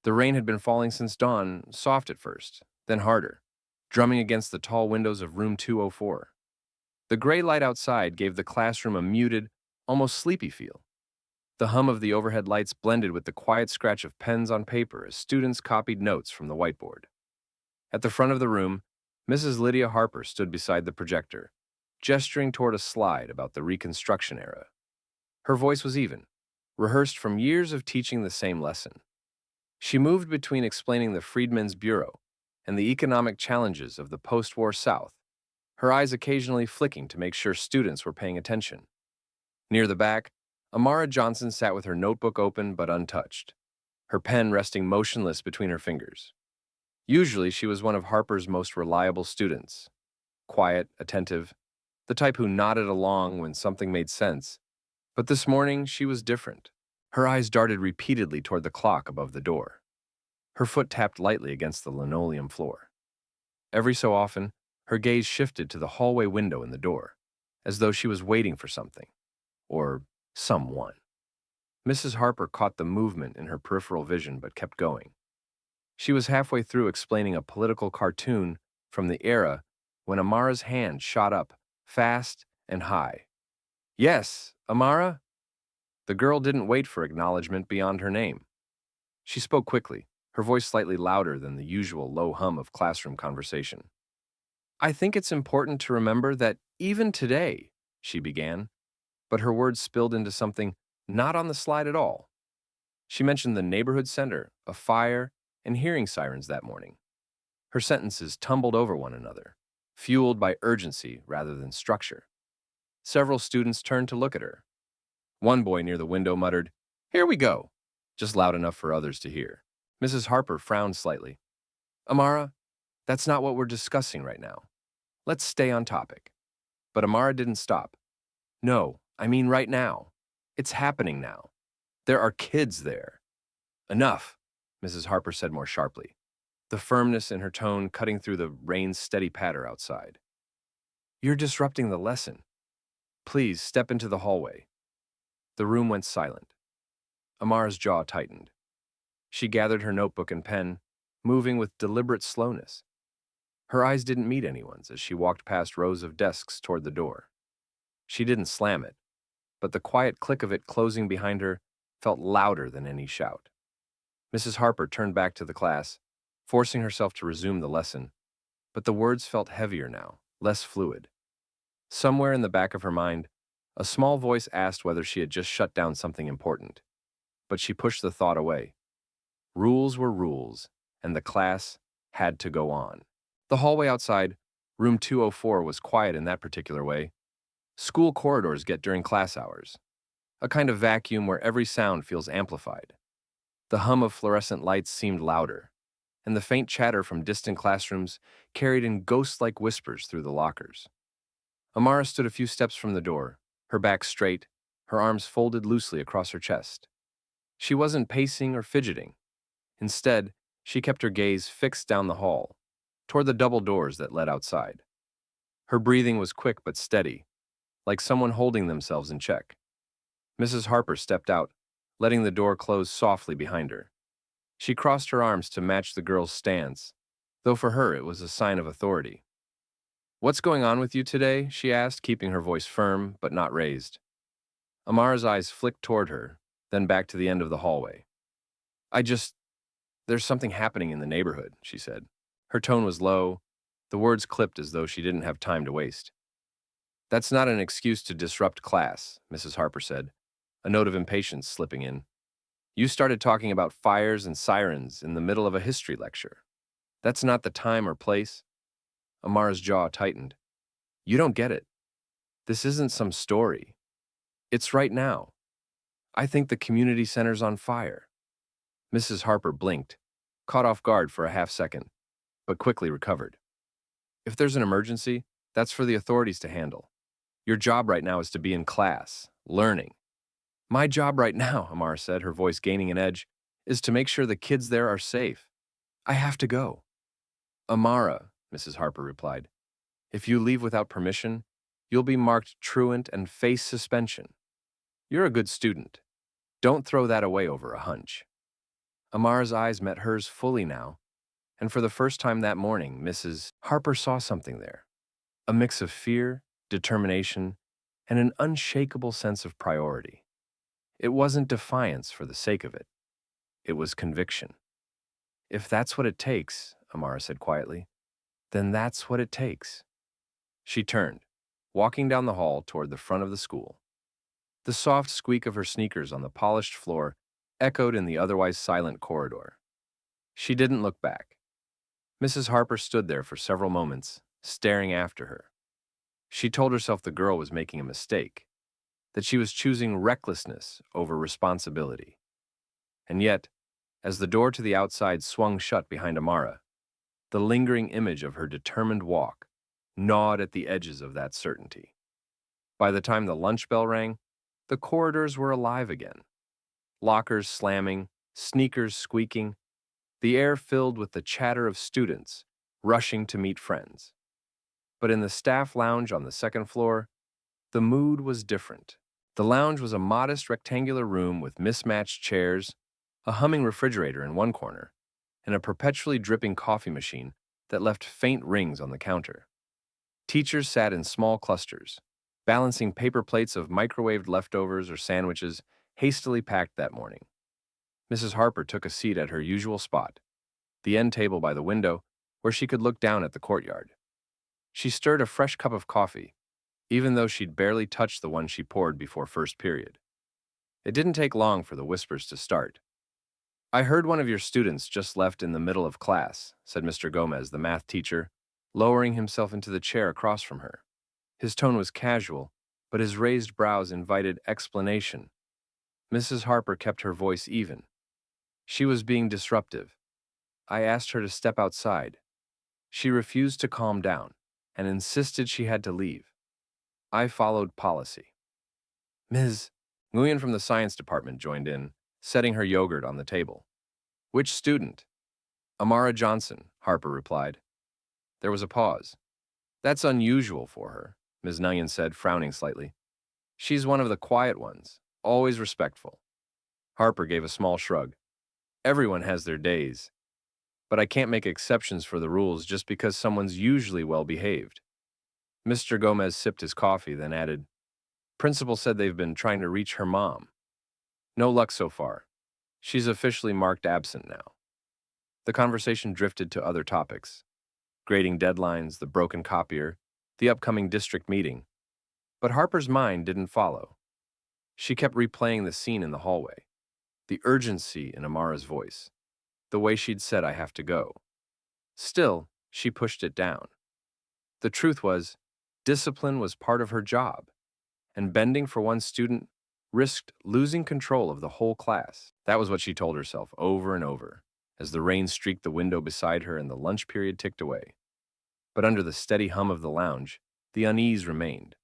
The rain had been falling since dawn, soft at first, then harder, drumming against the tall windows of room 204. The gray light outside gave the classroom a muted, almost sleepy feel. The hum of the overhead lights blended with the quiet scratch of pens on paper as students copied notes from the whiteboard. At the front of the room, Mrs. Lydia Harper stood beside the projector, gesturing toward a slide about the Reconstruction era. Her voice was even, rehearsed from years of teaching the same lesson. She moved between explaining the Freedmen's Bureau and the economic challenges of the post-war South, her eyes occasionally flicking to make sure students were paying attention. Near the back, Amara Johnson sat with her notebook open but untouched, her pen resting motionless between her fingers. Usually, she was one of Harper's most reliable students, quiet, attentive, the type who nodded along when something made sense. But this morning, she was different. Her eyes darted repeatedly toward the clock above the door. Her foot tapped lightly against the linoleum floor. Every so often, her gaze shifted to the hallway window in the door, as though she was waiting for something, or someone. Mrs. Harper caught the movement in her peripheral vision but kept going. She was halfway through explaining a political cartoon from the era when Amara's hand shot up, fast and high. "Yes, Amara?" The girl didn't wait for acknowledgement beyond her name. She spoke quickly, her voice slightly louder than the usual low hum of classroom conversation. "I think it's important to remember that even today," she began, but her words spilled into something not on the slide at all. She mentioned the neighborhood center, a fire, and hearing sirens that morning. Her sentences tumbled over one another, fueled by urgency rather than structure. Several students turned to look at her. One boy near the window muttered, "Here we go," just loud enough for others to hear. Mrs. Harper frowned slightly. "Amara, that's not what we're discussing right now. Let's stay on topic." But Amara didn't stop. "No, I mean right now. It's happening now. There are kids there." "Enough," Mrs. Harper said more sharply, the firmness in her tone cutting through the rain's steady patter outside. "You're disrupting the lesson. Please step into the hallway." The room went silent. Amara's jaw tightened. She gathered her notebook and pen, moving with deliberate slowness. Her eyes didn't meet anyone's as she walked past rows of desks toward the door. She didn't slam it, but the quiet click of it closing behind her felt louder than any shout. Mrs. Harper turned back to the class, forcing herself to resume the lesson, but the words felt heavier now, less fluid. Somewhere in the back of her mind, a small voice asked whether she had just shut down something important, but she pushed the thought away. Rules were rules, and the class had to go on. The hallway outside, room 204, was quiet in that particular way. School corridors get during class hours, a kind of vacuum where every sound feels amplified. The hum of fluorescent lights seemed louder, and the faint chatter from distant classrooms carried in ghost-like whispers through the lockers. Amara stood a few steps from the door, her back straight, her arms folded loosely across her chest. She wasn't pacing or fidgeting. Instead, she kept her gaze fixed down the hall, toward the double doors that led outside. Her breathing was quick but steady, like someone holding themselves in check. Mrs. Harper stepped out, letting the door close softly behind her. She crossed her arms to match the girl's stance, though for her it was a sign of authority. "What's going on with you today?" she asked, keeping her voice firm but not raised. Amara's eyes flicked toward her, then back to the end of the hallway. There's something happening in the neighborhood," she said. Her tone was low, the words clipped as though she didn't have time to waste. "That's not an excuse to disrupt class," Mrs. Harper said, a note of impatience slipping in. "You started talking about fires and sirens in the middle of a history lecture. That's not the time or place." Amara's jaw tightened. "You don't get it. This isn't some story. It's right now. I think the community center's on fire." Mrs. Harper blinked, caught off guard for a half second, but quickly recovered. "If there's an emergency, that's for the authorities to handle. Your job right now is to be in class, learning." "My job right now," Amara said, her voice gaining an edge, "is to make sure the kids there are safe. I have to go." "Amara," Mrs. Harper replied, "if you leave without permission, you'll be marked truant and face suspension. You're a good student. Don't throw that away over a hunch." Amara's eyes met hers fully now, and for the first time that morning, Mrs. Harper saw something there. A mix of fear, determination, and an unshakable sense of priority. It wasn't defiance for the sake of it. It was conviction. If that's what it takes, Amara said quietly, then that's what it takes. She turned, walking down the hall toward the front of the school. The soft squeak of her sneakers on the polished floor echoed in the otherwise silent corridor. She didn't look back. Mrs. Harper stood there for several moments, staring after her. She told herself the girl was making a mistake, that she was choosing recklessness over responsibility. And yet, as the door to the outside swung shut behind Amara, the lingering image of her determined walk gnawed at the edges of that certainty. By the time the lunch bell rang, the corridors were alive again. Lockers slamming, sneakers squeaking, the air filled with the chatter of students rushing to meet friends. But in the staff lounge on the second floor, the mood was different. The lounge was a modest rectangular room with mismatched chairs, a humming refrigerator in one corner, and a perpetually dripping coffee machine that left faint rings on the counter. Teachers sat in small clusters, balancing paper plates of microwaved leftovers or sandwiches hastily packed that morning. Mrs. Harper took a seat at her usual spot, the end table by the window, where she could look down at the courtyard. She stirred a fresh cup of coffee, even though she'd barely touched the one she poured before first period. It didn't take long for the whispers to start. "I heard one of your students just left in the middle of class," said Mr. Gomez, the math teacher, lowering himself into the chair across from her. His tone was casual, but his raised brows invited explanation. Mrs. Harper kept her voice even. She was being disruptive. I asked her to step outside. She refused to calm down and insisted she had to leave. I followed policy. Ms. Nguyen from the science department joined in, setting her yogurt on the table. "Which student?" "Amara Johnson," Harper replied. There was a pause. "That's unusual for her," Ms. Nguyen said, frowning slightly. "She's one of the quiet ones, always respectful." Harper gave a small shrug. "Everyone has their days, but I can't make exceptions for the rules just because someone's usually well-behaved." Mr. Gomez sipped his coffee, then added, "Principal said they've been trying to reach her mom. No luck so far. She's officially marked absent now." The conversation drifted to other topics: grading deadlines, the broken copier, the upcoming district meeting. But Harper's mind didn't follow. She kept replaying the scene in the hallway, the urgency in Amara's voice, the way she'd said, "I have to go." Still, she pushed it down. The truth was, discipline was part of her job, and bending for one student risked losing control of the whole class. That was what she told herself over and over, as the rain streaked the window beside her and the lunch period ticked away. But under the steady hum of the lounge, the unease remained,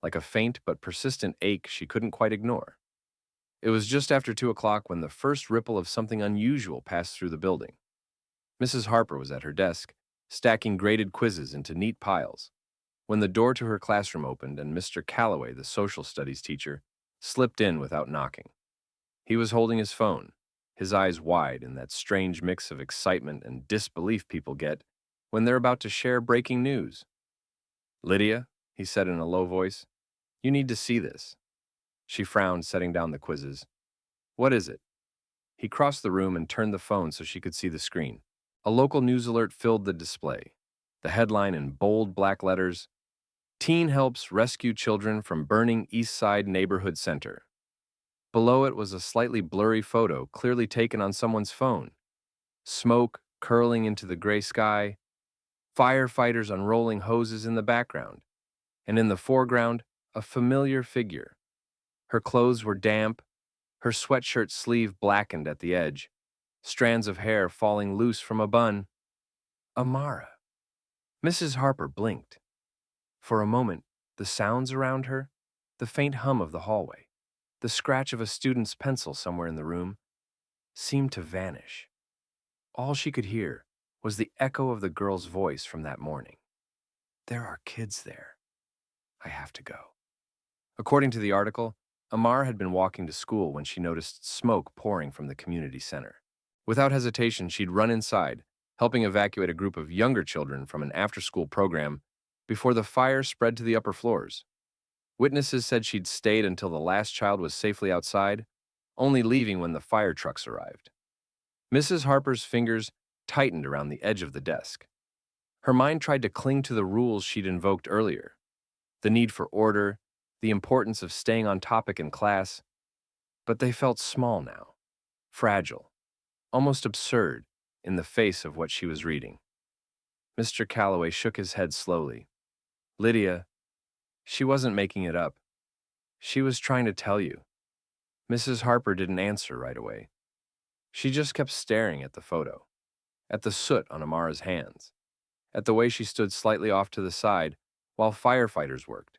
like a faint but persistent ache she couldn't quite ignore. It was just after 2 o'clock when the first ripple of something unusual passed through the building. Mrs. Harper was at her desk, stacking graded quizzes into neat piles, when the door to her classroom opened and Mr. Calloway, the social studies teacher, slipped in without knocking. He was holding his phone, his eyes wide in that strange mix of excitement and disbelief people get when they're about to share breaking news. "Lydia," he said in a low voice, "you need to see this." She frowned, setting down the quizzes. "What is it?" He crossed the room and turned the phone so she could see the screen. A local news alert filled the display. The headline in bold black letters: "Teen helps rescue children from burning East Side neighborhood center." Below it was a slightly blurry photo clearly taken on someone's phone. Smoke curling into the gray sky, firefighters unrolling hoses in the background, and in the foreground, a familiar figure. Her clothes were damp, her sweatshirt sleeve blackened at the edge, strands of hair falling loose from a bun. Amara. Mrs. Harper blinked. For a moment, the sounds around her, the faint hum of the hallway, the scratch of a student's pencil somewhere in the room, seemed to vanish. All she could hear was the echo of the girl's voice from that morning. "There are kids there. I have to go." According to the article, Amar had been walking to school when she noticed smoke pouring from the community center. Without hesitation, she'd run inside, helping evacuate a group of younger children from an after-school program before the fire spread to the upper floors. Witnesses said she'd stayed until the last child was safely outside, only leaving when the fire trucks arrived. Mrs. Harper's fingers tightened around the edge of the desk. Her mind tried to cling to the rules she'd invoked earlier: the need for order, the importance of staying on topic in class, but they felt small now, fragile, almost absurd in the face of what she was reading. Mr. Calloway shook his head slowly. Lydia, she wasn't making it up. She was trying to tell you. Mrs. Harper didn't answer right away. She just kept staring at the photo, at the soot on Amara's hands, at the way she stood slightly off to the side while firefighters worked,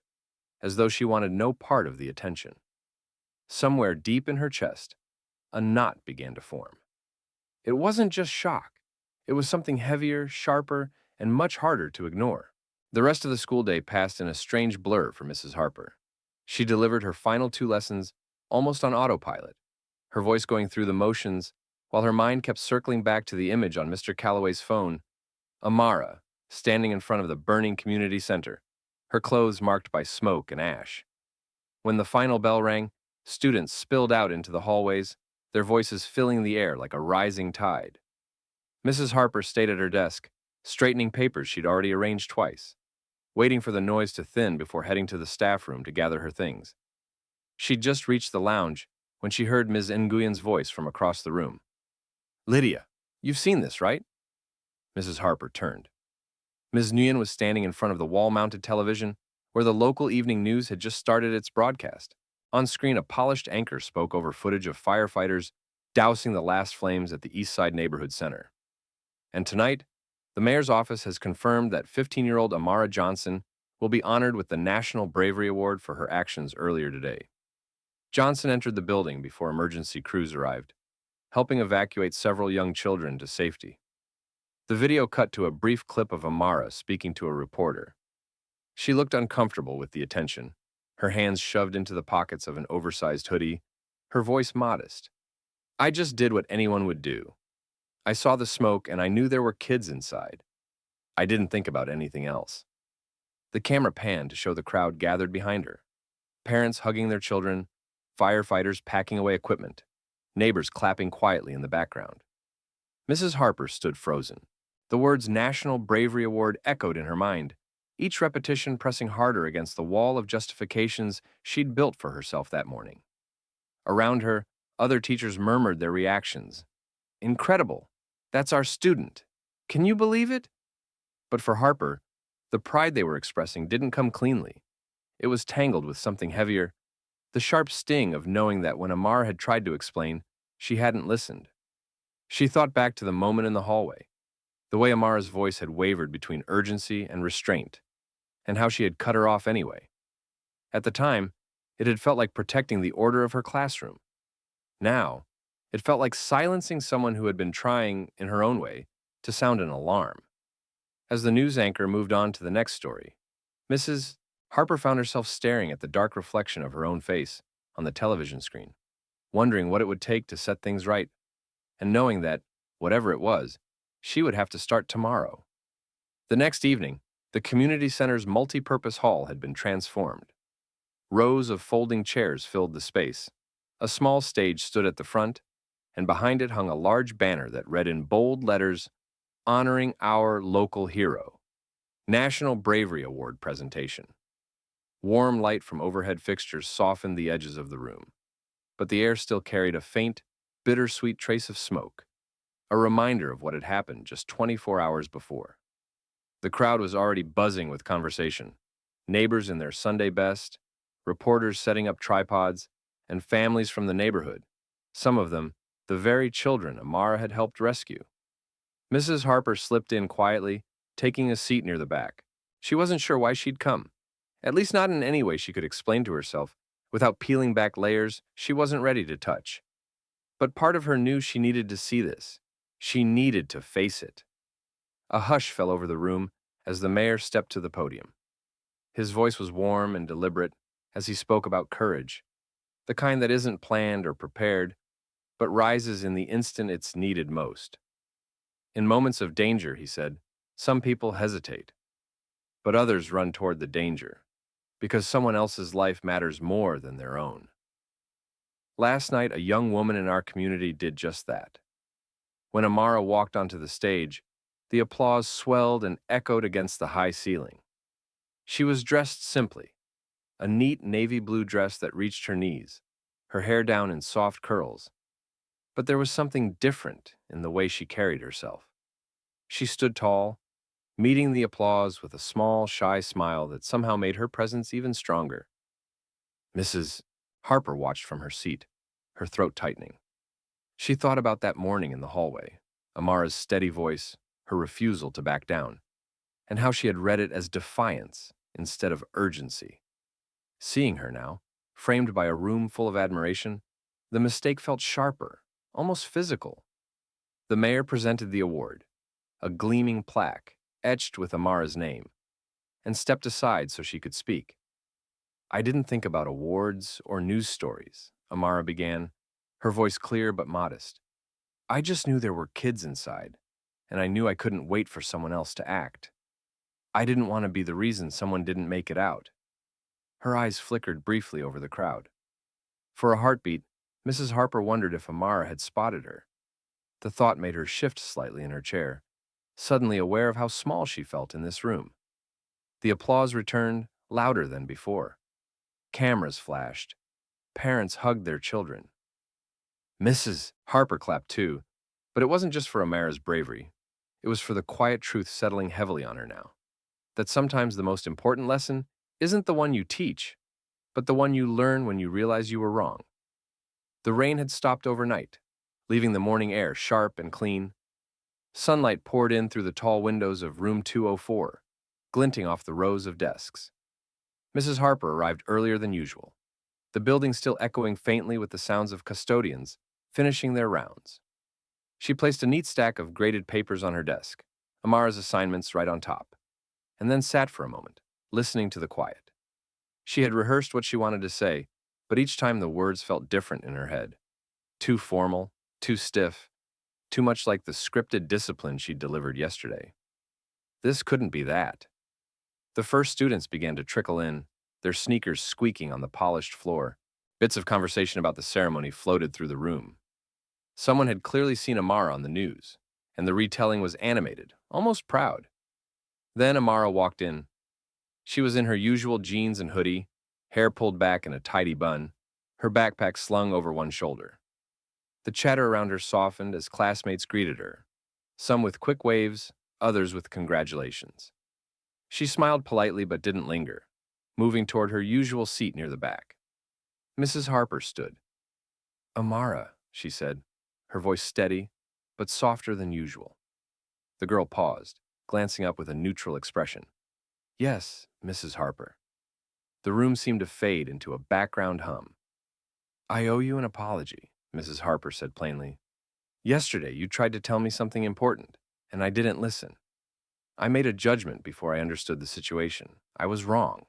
as though she wanted no part of the attention. Somewhere deep in her chest, a knot began to form. It wasn't just shock. It was something heavier, sharper, and much harder to ignore. The rest of the school day passed in a strange blur for Mrs. Harper. She delivered her final 2 lessons almost on autopilot, her voice going through the motions while her mind kept circling back to the image on Mr. Calloway's phone: Amara, standing in front of the burning community center, her clothes marked by smoke and ash. When the final bell rang, students spilled out into the hallways, their voices filling the air like a rising tide. Mrs. Harper stayed at her desk, straightening papers she'd already arranged twice, waiting for the noise to thin before heading to the staff room to gather her things. She'd just reached the lounge when she heard Ms. Nguyen's voice from across the room. Lydia, you've seen this, right? Mrs. Harper turned. Ms. Nguyen was standing in front of the wall-mounted television where the local evening news had just started its broadcast. On screen, a polished anchor spoke over footage of firefighters dousing the last flames at the East Side Neighborhood Center. And tonight, the mayor's office has confirmed that 15-year-old Amara Johnson will be honored with the National Bravery Award for her actions earlier today. Johnson entered the building before emergency crews arrived, helping evacuate several young children to safety. The video cut to a brief clip of Amara speaking to a reporter. She looked uncomfortable with the attention, her hands shoved into the pockets of an oversized hoodie, her voice modest. I just did what anyone would do. I saw the smoke and I knew there were kids inside. I didn't think about anything else. The camera panned to show the crowd gathered behind her. Parents hugging their children, firefighters packing away equipment, neighbors clapping quietly in the background. Mrs. Harper stood frozen. The words National Bravery Award echoed in her mind, each repetition pressing harder against the wall of justifications she'd built for herself that morning. Around her, other teachers murmured their reactions. Incredible! That's our student! Can you believe it? But for Harper, the pride they were expressing didn't come cleanly. It was tangled with something heavier, the sharp sting of knowing that when Amara had tried to explain, she hadn't listened. She thought back to the moment in the hallway, the way Amara's voice had wavered between urgency and restraint, and how she had cut her off anyway. At the time, it had felt like protecting the order of her classroom. Now, it felt like silencing someone who had been trying, in her own way, to sound an alarm. As the news anchor moved on to the next story, Mrs. Harper found herself staring at the dark reflection of her own face on the television screen, wondering what it would take to set things right, and knowing that, whatever it was, she would have to start tomorrow. The next evening, the community center's multi-purpose hall had been transformed. Rows of folding chairs filled the space. A small stage stood at the front, and behind it hung a large banner that read in bold letters, "Honoring Our Local Hero, National Bravery Award Presentation." Warm light from overhead fixtures softened the edges of the room, but the air still carried a faint, bittersweet trace of smoke, a reminder of what had happened just 24 hours before. The crowd was already buzzing with conversation, neighbors in their Sunday best, reporters setting up tripods, and families from the neighborhood, some of them the very children Amara had helped rescue. Mrs. Harper slipped in quietly, taking a seat near the back. She wasn't sure why she'd come, at least not in any way she could explain to herself, without peeling back layers she wasn't ready to touch. But part of her knew she needed to see this. She needed to face it. A hush fell over the room as the mayor stepped to the podium. His voice was warm and deliberate as he spoke about courage, the kind that isn't planned or prepared, but rises in the instant it's needed most. In moments of danger, he said, some people hesitate, but others run toward the danger because someone else's life matters more than their own. Last night, a young woman in our community did just that. When Amara walked onto the stage, the applause swelled and echoed against the high ceiling. She was dressed simply, a neat navy blue dress that reached her knees, her hair down in soft curls. But there was something different in the way she carried herself. She stood tall, meeting the applause with a small, shy smile that somehow made her presence even stronger. Mrs. Harper watched from her seat, her throat tightening. She thought about that morning in the hallway, Amara's steady voice, her refusal to back down, and how she had read it as defiance instead of urgency. Seeing her now, framed by a room full of admiration, the mistake felt sharper, almost physical. The mayor presented the award, a gleaming plaque etched with Amara's name, and stepped aside so she could speak. I didn't think about awards or news stories, Amara began, her voice clear but modest. I just knew there were kids inside, and I knew I couldn't wait for someone else to act. I didn't want to be the reason someone didn't make it out. Her eyes flickered briefly over the crowd. For a heartbeat, Mrs. Harper wondered if Amara had spotted her. The thought made her shift slightly in her chair, suddenly aware of how small she felt in this room. The applause returned, louder than before. Cameras flashed. Parents hugged their children. Mrs. Harper clapped too, but it wasn't just for Amara's bravery. It was for the quiet truth settling heavily on her now. That sometimes the most important lesson isn't the one you teach, but the one you learn when you realize you were wrong. The rain had stopped overnight, leaving the morning air sharp and clean. Sunlight poured in through the tall windows of room 204, glinting off the rows of desks. Mrs. Harper arrived earlier than usual, the building still echoing faintly with the sounds of custodians finishing their rounds. She placed a neat stack of graded papers on her desk, Amara's assignments right on top, and then sat for a moment, listening to the quiet. She had rehearsed what she wanted to say, but each time the words felt different in her head. Too formal, too stiff, too much like the scripted discipline she'd delivered yesterday. This couldn't be that. The first students began to trickle in, their sneakers squeaking on the polished floor. Bits of conversation about the ceremony floated through the room. Someone had clearly seen Amara on the news, and the retelling was animated, almost proud. Then Amara walked in. She was in her usual jeans and hoodie, hair pulled back in a tidy bun, her backpack slung over one shoulder. The chatter around her softened as classmates greeted her, some with quick waves, others with congratulations. She smiled politely but didn't linger, moving toward her usual seat near the back. Mrs. Harper stood. Amara, she said, her voice steady, but softer than usual. The girl paused, glancing up with a neutral expression. Yes, Mrs. Harper. The room seemed to fade into a background hum. I owe you an apology, Mrs. Harper said plainly. Yesterday you tried to tell me something important, and I didn't listen. I made a judgment before I understood the situation. I was wrong.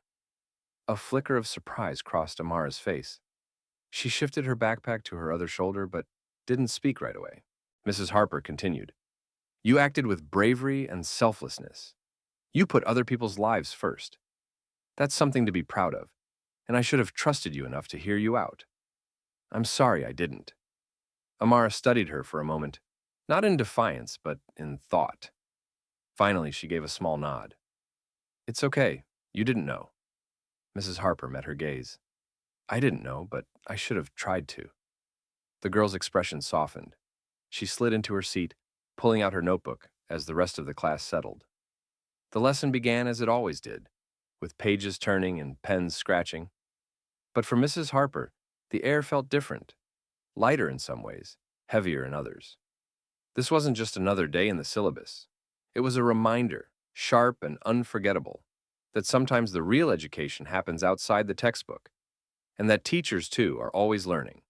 A flicker of surprise crossed Amara's face. She shifted her backpack to her other shoulder, but didn't speak right away. Mrs. Harper continued. You acted with bravery and selflessness. You put other people's lives first. That's something to be proud of, and I should have trusted you enough to hear you out. I'm sorry I didn't. Amara studied her for a moment, not in defiance, but in thought. Finally, she gave a small nod. It's okay. You didn't know. Mrs. Harper met her gaze. I didn't know, but I should have tried to. The girl's expression softened. She slid into her seat, pulling out her notebook as the rest of the class settled. The lesson began as it always did, with pages turning and pens scratching. But for Mrs. Harper, the air felt different, lighter in some ways, heavier in others. This wasn't just another day in the syllabus. It was a reminder, sharp and unforgettable, that sometimes the real education happens outside the textbook, and that teachers, too, are always learning.